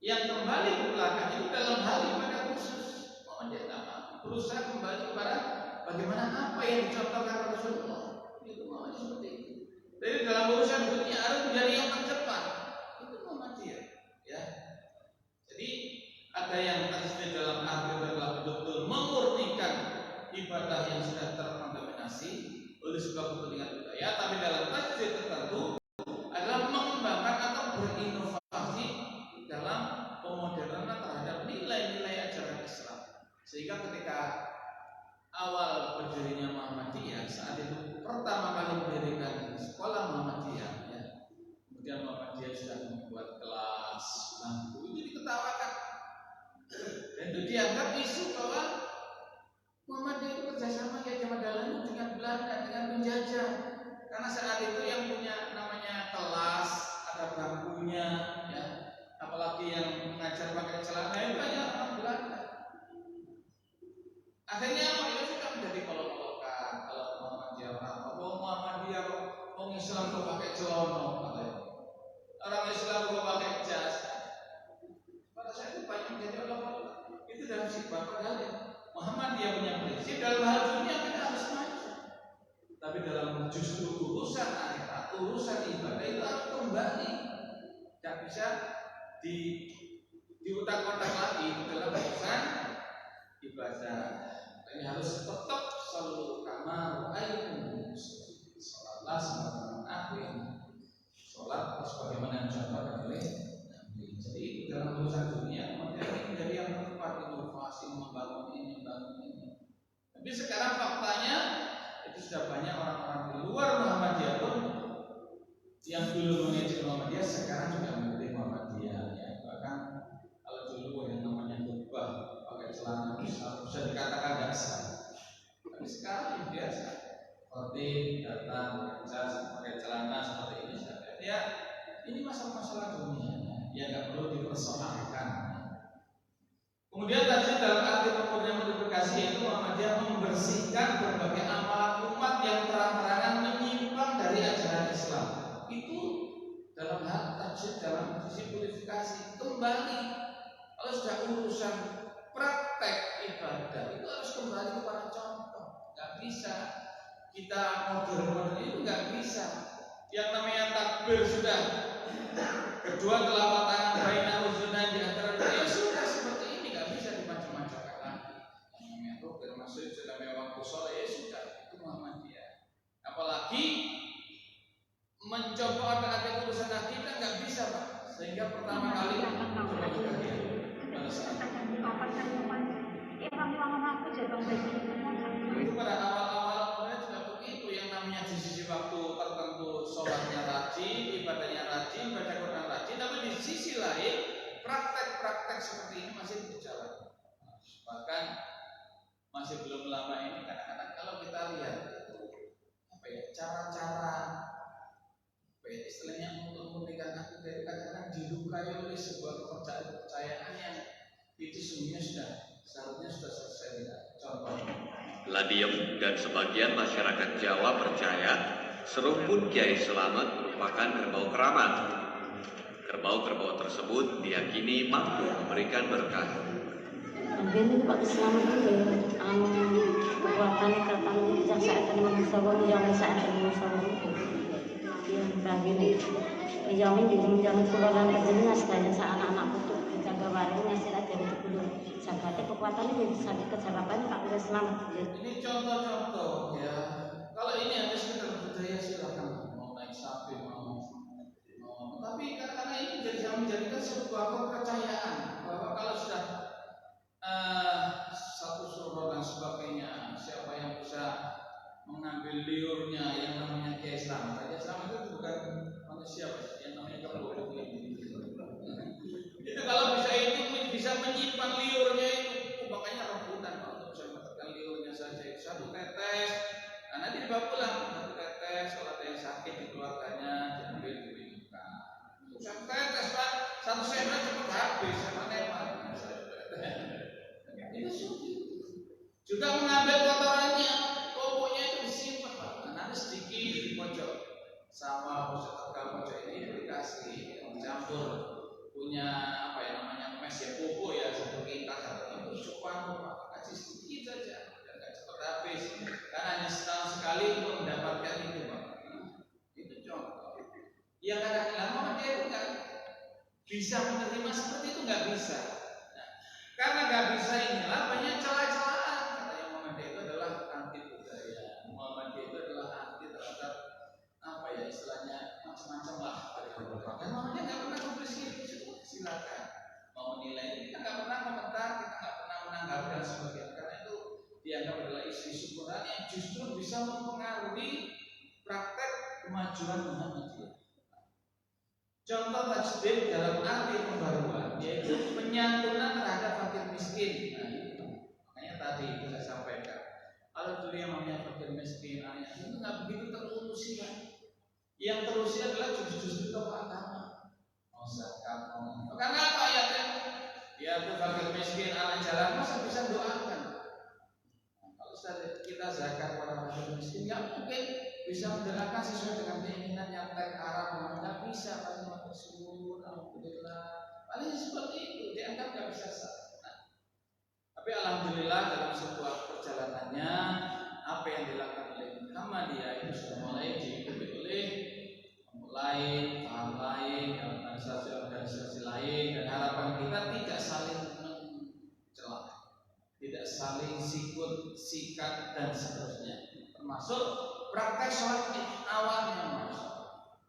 Yang kembali ke belakang itu dalam hal ibadah khusus. Muhammadiyah tidak mampu berusaha kembali kepada bagaimana apa yang dicontohkan Rasulullah. Itu Muhammadiyah seperti itu. Jadi dalam urusan dunia harus menjadi yang terdepan. Itu Muhammadiyah. Ya. Jadi ada yang tasbih dalam arti adalah betul-betul memurnikan ibadah yang sudah terkontaminasi oleh sebuah kepentingan budaya, tapi dalam tasbih tertentu adalah mengembangkan atau berinovasi dalam pemodernan terhadap nilai-nilai ajaran Islam. Sehingga ketika awal berdirinya Muhammadiyah, saat itu pertama kali mendirikan sekolah Muhammadiyah, ya. Kemudian Muhammadiyah sudah membuat kelas bangku, itu diketawakan dan itu dianggap isu bahwa Muhammadiyah itu kerjasama Kiai Jamal Dahlan dengan Belanda, dengan penjajah. Karena saat itu yang punya namanya kelas, ada bangkunya, ya. Apalagi yang mengajar pakai celana itu banyak orang Belanda. Akhirnya mereka sudah menjadi kolok-kolokan. Kalau Muhammadiyah Muhammadiyah orang Islam kok pakai celana, katanya. Orang Islam kok pakai jas. Pada saat itu banyak menjadi kolok-kolokan. Itu dalam sifat padahal Muhammadiyah punya prinsip dalam hal dunia kita harus maju. Tapi dalam justru urusan akhirat, urusan ibadah itu harus kembali. Tidak bisa diutak-utak lagi dalam urusan ibadah. Ini harus tetap selalu kamar ayat sholatlah sebagaimana aku yang sholat sebagaimana yang contohkan oleh Nabi. Jadi dalam urusan dunia menjadi yang tepat, inovasi membangun ini. Tapi sekarang faktanya itu sudah banyak orang-orang di luar Muhammadiyah pun yang dulu mengejek Muhammadiyah sekarang sudah memilih Muhammadiyah. Ya. Bahkan kalau dulu yang namanya khutbah pakai celana bisa dikatakan tidak sah. Tapi sekarang biasa. Seperti datang pakai celana seperti ini saja. Ya, ini masalah-masalah dunia. Ya nggak perlu dipersoalkan. Kemudian tadi dalam arti pemurnian modifikasi itu Muhammadiyah membersihkan berbagai amalan umat yang terang-terangan menyimpang dari ajaran Islam. Itu dalam hal tajwid dalam sisi purifikasi kembali. Kalau sudah urusan praktek ibadah itu harus kembali kepada contoh. Gak bisa kita modern itu gak bisa. Yang namanya takbir sudah kedua telapak tangan baina uzunan di antara ya sudah seperti ini, gak bisa dimacam-macamkan lagi. Yang namanya rukun maksud sudah waktu sholat ya sudah itu Muhammadiyah. Apalagi mencoba ada urusan akidah nggak bisa Pak. Sehingga pertama kali itu pada awal-awal kemudian juga begitu yang namanya di sisi waktu tertentu sholatnya rajin, ibadahnya rajin, baca Quran rajin, tapi di sisi lain praktek-praktek seperti ini masih berjalan. Bahkan masih belum lama ini kadang-kadang kalau kita lihat apa ya cara-cara istilahnya untuk memberikan aku dari kadang-kadang dilukai oleh sebuah kepercayaan yang itu sebenarnya seharusnya sudah selesai. Contoh Ladiem dan sebagian masyarakat Jawa percaya seruput Kiai Selamat merupakan kerbau keramat. Kerbau-kerbau tersebut diyakini mampu memberikan berkah. Begini Pak Selamat itu kekuatannya katanya jaksa akan mengusahakan yang bisa akan mengusahakan. Begini, dijamin keluarga kerjanya sebanyak anak-anak putu dijaga warungnya sila dari dulu sahabatnya kekuatannya jadi sakit kesabatannya Pak Udah Selamat. Ini contoh-contoh ya. Kalau ini ada sekedar budaya silakan mau naik sapi mau. Tapi karena ini menjadikan sebuah kepercayaan bahwa kalau sudah satu surah dan sebagainya, siapa yang bisa mengambil liurnya yang namanya Kiai Selamat. Kiai Selamat itu bukan manusia, yang namanya kerbau. Itu kalau bisa menyimpan liurnya itu, makanya rebutan kalau bisa mendapatkan liurnya saja itu satu tetes. Nah nanti dibawa pulang satu tetes. Kalau ada yang sakit di keluarganya diambil diminumkan. Satu tetes Pak, satu sendok cepat habis sama nemat. Itu sulit. Juga mengambil kotorannya. Sedikit di pojok sama pojok tegal pojok ini dikasih campur punya apa ya namanya bisa menerima seperti itu, nggak bisa. Nah, karena nggak bisa inilah banyak celah-celahan. Katanya Muhammadiyah itu adalah anti budaya, Muhammadiyah itu adalah anti terhadap apa ya istilahnya macam-macam lah. Dan Muhammadiyah nggak pernah mempersiapkan itu, silakan mau menilai. Kita nggak pernah komentar, kita nggak pernah menanggapi dan sebagainya. Karena itu dianggap adalah isu-isu Quran yang justru bisa mempengaruhi praktek kemajuan Muhammadiyah. Contoh tajdid dalam arti pembaruan yaitu penyantunan terhadap fakir miskin. Nah, itu makanya tadi itu saya sampaikan. Kalau dulu yang namanya fakir miskin, ayat itu nggak begitu terurusi kan. Yang terurusi adalah justru tokoh agama. Mau zakat, mau karena apa ayatnya? Ya itu fakir miskin, anak jalan masa bisa doakan. Kalau kita zakat pada fakir miskin, nggak mungkin bisa mendoakan sesuai dengan keinginan yang terarah, nggak bisa paling bersyukur, alhamdulillah, paling seperti itu dianggap nggak bisa sah. Nah, tapi alhamdulillah dalam sebuah perjalanannya apa yang dilakukan oleh Muhammadiyah itu sudah mulai diikuti oleh lain, paham lain, organisasi lain, dan harapan kita tidak saling mencela, tidak saling sikut, sikat dan seterusnya, termasuk praktek sholat awalnya mas.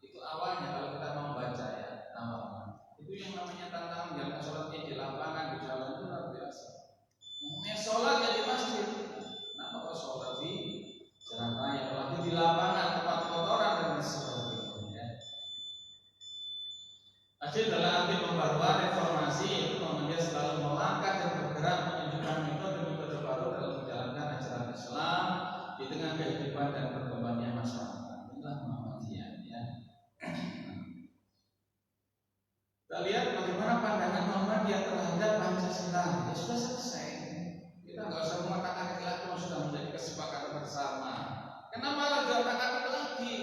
Itu awalnya kalau kita mau baca ya awalnya. Itu yang namanya tantangan menjalankan sholat di lapangan, di jalan itu luar biasa. Namanya sholat ya di masjid. Kenapa kok sholat di jalan raya? Apalagi di lapangan tempat kotoran dan sebagainya. Hasil dalam arti pembaruan reformasi itu Muhammadiyah selalu melangkah dan bergerak menunjukkan metode-metode baru dalam menjalankan ajaran Islam di tengah kehidupan dan perkembangannya masyarakat. Inilah Muhammadiyah ya. Kita lihat bagaimana pandangan Muhammadiyah terhadap Pancasila. Ya sudah selesai. Kita nggak usah mengatakan lagi, sudah menjadi kesepakatan bersama. Kenapa lagi otak-atik lagi?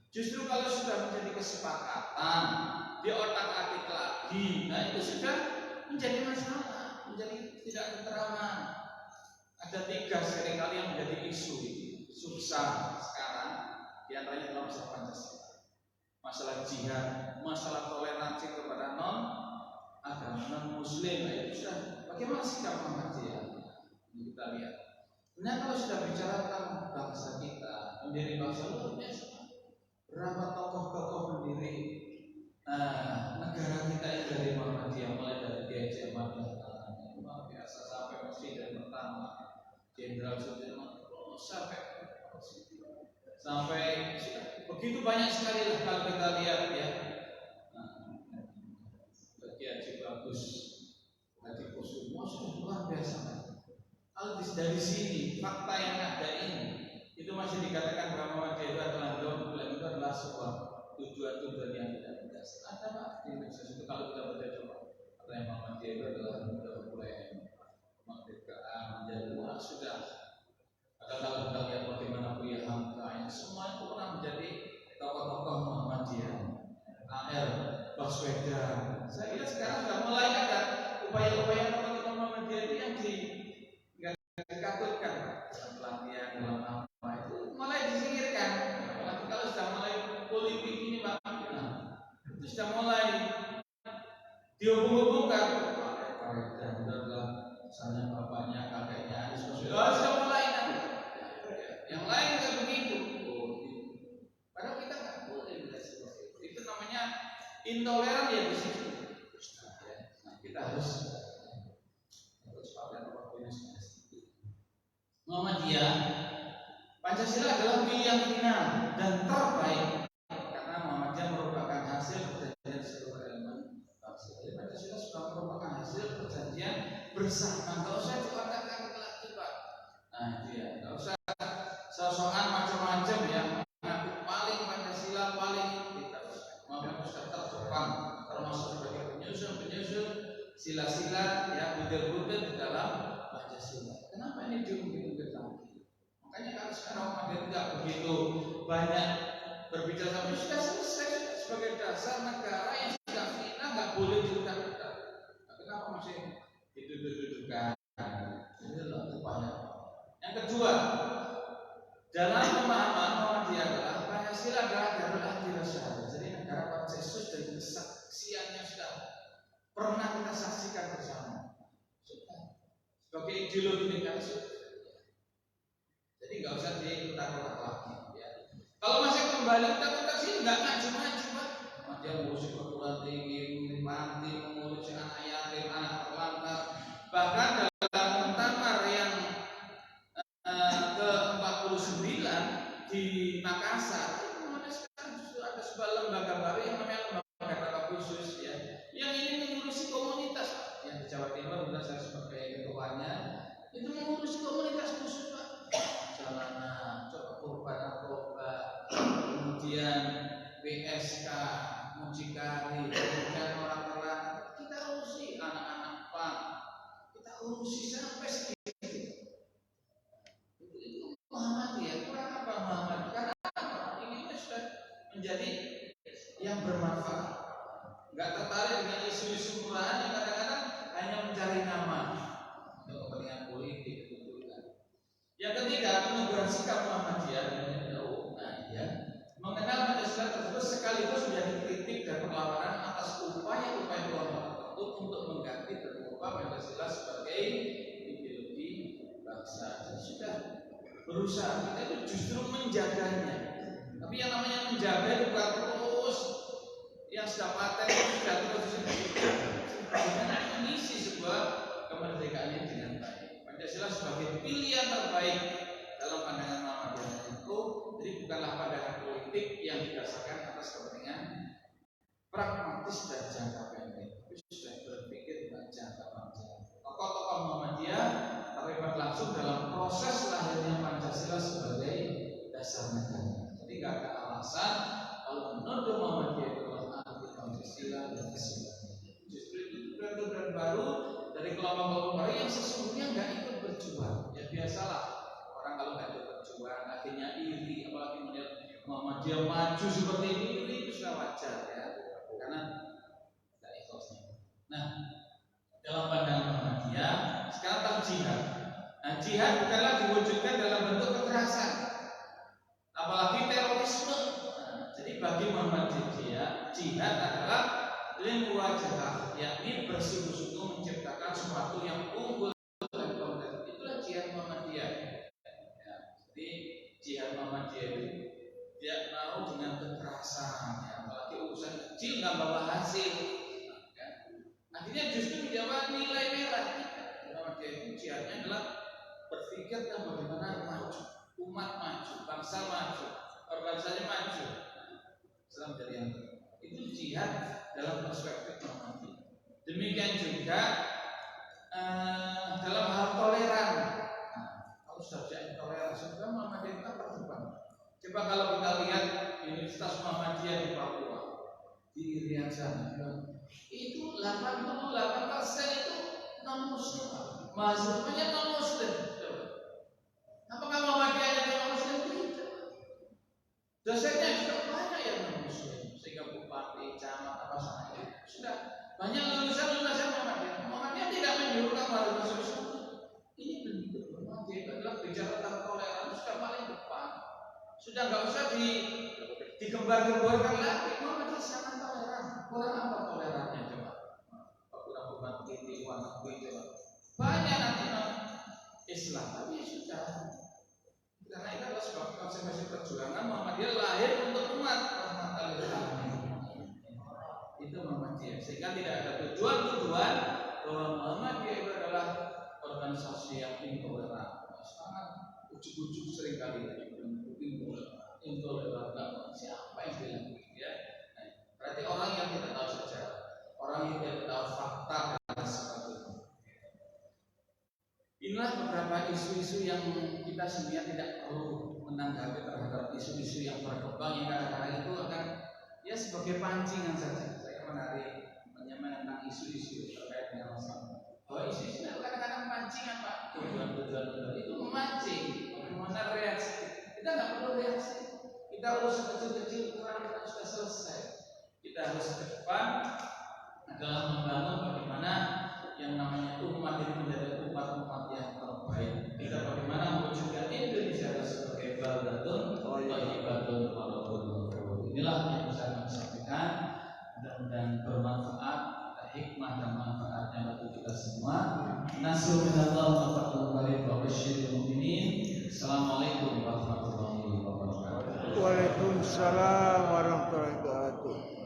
Justru kalau sudah menjadi kesepakatan, di otak-atik lagi, nah itu sudah menjadi masalah, menjadi tidak keteraman. Ada 3 seringkali yang menjadi isu susah sekarang, di antaranya dalam masalah Pancasila, masalah jihad, masalah toleransi kepada non-agama, non-muslim. Nah, itu sudah bagaimana sikap Muhammadiyah? Ini kita lihat. Nah, kalau sudah bicara tentang bangsa kita, pendiri bangsa luar biasa. Berapa tokoh-tokoh pendiri negara kita ini dari Muhammadiyah, mulai dari Kiai Jamal luar biasa sampai presiden pertama Jenderal Sudirman sampai begitu banyak sekali lah kalau kita lihat ya. Kiai Haji Bagus, Haji Kusumo sudah luar biasa. Kalau dari sini fakta yang ada ini itu masih dikatakan bahwa Muhammadiyah itu adalah itu adalah sebuah tujuan-tujuan yang tidak berdasar. Ada pak di Indonesia itu kalau kita baca coba katanya Muhammadiyah itu adalah mulai kemerdekaan menjadi sudah. Ada kalau kita lihat bagaimana Buya Hamka yang semua itu pernah menjadi tokoh-tokoh Muhammadiyah. AR Baswedan. Saya lihat sekarang sudah mulai ada upaya-upaya tokoh-tokoh Muhammadiyah itu yang dikatutkan dalam pelatihan dalam apa itu mulai disingkirkan. Apalagi kalau sudah mulai politik ini pak, itu sudah mulai dihubung-hubungkan. Dan adalah misalnya bapaknya, kakeknya, sudah mulai yang lain juga begitu. Padahal kita nggak boleh seperti itu. Itu namanya intoleran ya di situ. Nah, kita harus pada waktu ini. Muhammadiyah, Pancasila adalah pilihan final dan terbaik karena Muhammadiyah merupakan hasil perjanjian seluruh elemen bangsa. Jadi Pancasila sudah merupakan hasil perjanjian bersama. Nggak usah dikatakan lagi pak. Nah itu ya, nggak usah sosokan macam-macam ya. Mengaku paling Pancasila paling kita sudah terdepan termasuk sebagai penyusun sila-sila ya butir-butir di dalam Pancasila. Kenapa ini diungkit-ungkit lagi? Makanya kalau sekarang Muhammadiyah tidak begitu banyak berbicara sampai sudah selesai sebagai dasar negara yang sudah final nggak boleh diutak-utak. Kenapa masih dituduh-tuduhkan? Ini adalah upaya. Yang kedua, dalam pemahaman Muhammadiyah adalah Pancasila adalah darul adil syahadat. Jadi negara konsensus dan kesaksian yang sudah pernah kita saksikan bersama. Sebagai ideologi negara sudah. Jadi nggak usah diutak-utak lagi. Ya. Kalau masih kembali utak-utak sih nggak maju-maju Pak. Dia ngurusi perguruan tinggi, panti, mengurusi anak yatim, anak terlantar, bahkan dalam muktamar yang ke-49 di Makassar itu sekarang justru ada sebuah lembaga baru yang namanya lembaga dakwah khusus ya, yang ini mengurusi komunitas Pak. Yang di Jawa Timur bukan saya sebagai ketuanya, itu mengurusi komunitas khusus Pak. Jalanan, coba kurban narkoba, kemudian PSK, mucikari, kemudian orang-orang, kita urusi anak-anak Pak, kita urusi sampai segitu. Itu Muhammadiyah, kurang apa Muhammadiyah? Karena apa? Ini sudah menjadi yang bermanfaat. Nggak tertarik dengan isu-isu murahan yang kadang-kadang hanya mencari nama untuk kepentingan politik. Yang ketiga, peneguhan sikap Muhammadiyah mengenal Pancasila tersebut sekaligus menjadi kritik dan perlawanan atas upaya-upaya kelompok tertentu untuk mengganti dan mengubah Pancasila sebagai ideologi bangsa. Jadi sudah berusaha, kita itu justru menjaganya. Tapi yang namanya menjaga itu bukan terus yang sudah paten sudah terus karena mengisi sebuah kemerdekaan ini dengan baik. Pancasila sebagai pilihan terbaik dalam pandangan Muhammadiyah itu, jadi bukanlah pandangan politik yang didasarkan atas kepentingan pragmatis dan jangka pendek, tapi sudah berpikir dengan jangka panjang. Tokoh-tokoh Muhammadiyah terlibat langsung dalam proses lahirnya Pancasila sebagai dasar negara. Jadi tidak ada alasan kalau menuduh Muhammadiyah itu adalah anti Pancasila dan sebagainya. Justru itu brand-brand baru dari kelompok-kelompok baru yang sesungguhnya nggak ikut berjuang. Ya biasalah, orang kalau nggak ikut berjuang akhirnya iri, apalagi melihat Muhammadiyah maju seperti ini itu sudah wajar ya, karena tidak ikhlasnya. Nah, dalam pandangan Muhammadiyah sekarang tentang jihad. Nah, jihad bukanlah diwujudkan dalam bentuk kekerasan, apalagi terorisme. Nah, jadi bagi Muhammadiyah, jihad adalah lil wajah, yakni bersungguh-sungguh menciptakan sesuatu yang unggul dan kompeten. Itulah jihad Muhammadiyah. Ya, jadi jihad Muhammadiyah itu tidak mau dengan kekerasan, ya, apalagi urusan kecil nggak bawa hasil. Ya. Akhirnya justru menjawab nilai merah. Muhammadiyah itu jihadnya adalah berpikir tentang bagaimana maju, umat maju, bangsa maju, organisasi maju. Islam dari yang itu jihad dalam perspektif Muhammadiyah. Demikian juga dalam hal toleran. Nah, kalau sudah toleran, sebenarnya Muhammadiyah kita perdepan. Coba kalau kita lihat Universitas Muhammadiyah di Papua, di Irian sana, itu 88% itu non Muslim, mahasiswanya non Muslim. Apakah Muhammadiyah non Muslim? Tidak. Dosennya juga banyak yang non Muslim, sehingga bupati, camat, apa saja sudah banyak lulusan Muhammadiyah. Muhammadiyah tidak menyuruh kamu harus masuk Islam. Ini bentuk Muhammadiyah itu adalah bicara tentang toleransi sudah paling depan. Sudah nggak usah digembar-gemborkan lagi. Muhammadiyah sangat toleran. Kurang apa tolerannya coba? Kurang beban titik warna kulit coba. Banyak nanti Islam, tapi sudah. Karena itu adalah sebab konsekuensi perjuangan Muhammadiyah lahir untuk umat rahmatan lil alamin. Itu Muhammadiyah. Sehingga tidak ada tujuan-tujuan bahwa Muhammadiyah itu adalah organisasi yang intoleran. Sangat ujuk-ujuk seringkali intoleran. Siapa yang bilang ya? Berarti orang yang tidak tahu sejarah, orang yang tidak tahu fakta dan sebagainya. Inilah beberapa isu-isu yang kita sebenarnya tidak perlu menanggapi terhadap isu-isu yang berkembang yang kadang-kadang itu akan ya sebagai pancingan saja. Saya menarik tentang isu-isu terkait dengan masalah. Bahwa isu-isu itu kadang-kadang pancingan Pak. Tujuan-tujuan itu memancing. Bagaimana reaksi? Kita nggak perlu reaksi. Kita harus kecil-kecil ukuran kita sudah selesai. Kita harus ke depan adalah membangun bagaimana yang namanya umat ini menjadi umat-umat yang terbaik. Kita bagaimana mewujudkan Indonesia sebagai baldatun thayyibatun walaupun ghafur. Inilah yang bisa kami sampaikan. Mudah-mudahan bermanfaat, hikmah dan nasrun minallah wa fathun qarib wa basyiril mu'minin. Assalamualaikum warahmatullahi wabarakatuh. Waalaikumsalam warahmatullahi wabarakatuh.